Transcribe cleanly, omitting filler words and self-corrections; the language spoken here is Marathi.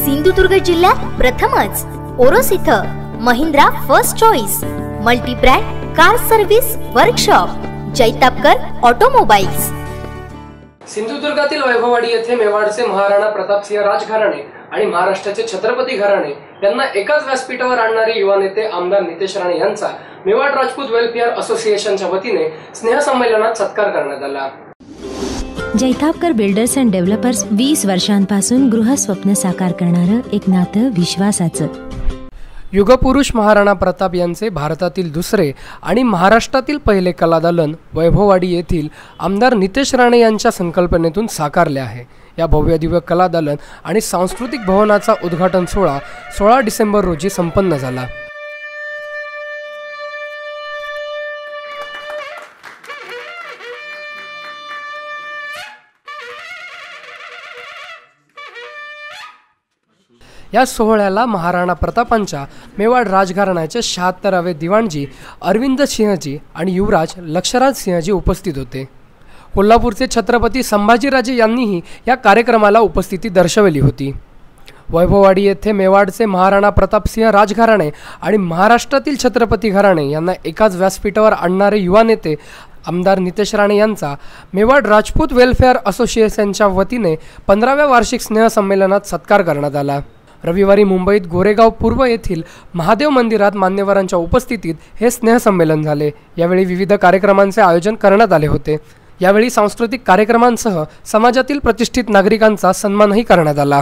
सिंधुदुर्ग जिल्ह्यात प्रथमच ओरोस इथं Mahindra first choice multi brand car service workshop Jaitapkar automobiles. सिंधुदुर्गातील वैभववाडी येथे मेवाडचे महाराणा प्रतापसिंह राजघराणे आणि महाराष्ट्राचे छत्रपती घराणे यांना एकाच व्यासपीठावर आणणारे युवा नेते आमदार नितेश राणे यांचा मेवाड राजपूत वेलफेअर असोसिएशनच्या वतीने स्नेहसंमेलनात सत्कार करण्यात आला। जैतापकर बिल्डर्स अँड डेव्हलपर्स 20 वर्षांपासून गृहस्वप्न साकार करणारं एक नातं विश्वासाचं। युगपुरुष महाराणा प्रताप यांचे भारतातील दुसरे आणि महाराष्ट्रातील पहिले कलादालन वैभववाडी येथील आमदार नितेश राणे यांच्या संकल्पनेतून साकारले आहे। या भव्य दिव्य कलादालन आणि सांस्कृतिक भवनाचा उद्घाटन सोहळा 16 डिसेंबर रोजी संपन्न झाला। या सोहळ्याला महाराणा प्रतापांच्या मेवाड राजघराण्याचे 76वे दिवाणजी अरविंद सिंहजी आणि युवराज लक्षराज सिंहजी उपस्थित होते। कोल्हापूरचे छत्रपती संभाजीराजे यांनीही या कार्यक्रमाला उपस्थिती दर्शवली होती। वैभववाडी येथे मेवाडचे महाराणा प्रतापसिंह राजघराणे आणि महाराष्ट्रातील छत्रपती घराणे यांना एकाच व्यासपीठावर आणणारे युवा नेते आमदार नितेश राणे यांचा मेवाड राजपूत वेलफेअर असोसिएशनच्या वतीने 15व्या वार्षिक स्नेहसंमेलनात सत्कार करण्यात आला। रविवारी मुंबईत गोरेगाव पूर्व येथील महादेव मंदिरात मान्यवरांच्या उपस्थितीत हे स्नेहसंमेलन झाले। यावेळी विविध कार्यक्रमांचे आयोजन करण्यात आले होते। यावेळी सांस्कृतिक कार्यक्रमांसह समाजातील प्रतिष्ठित नागरिकांचा सन्मानही करण्यात आला।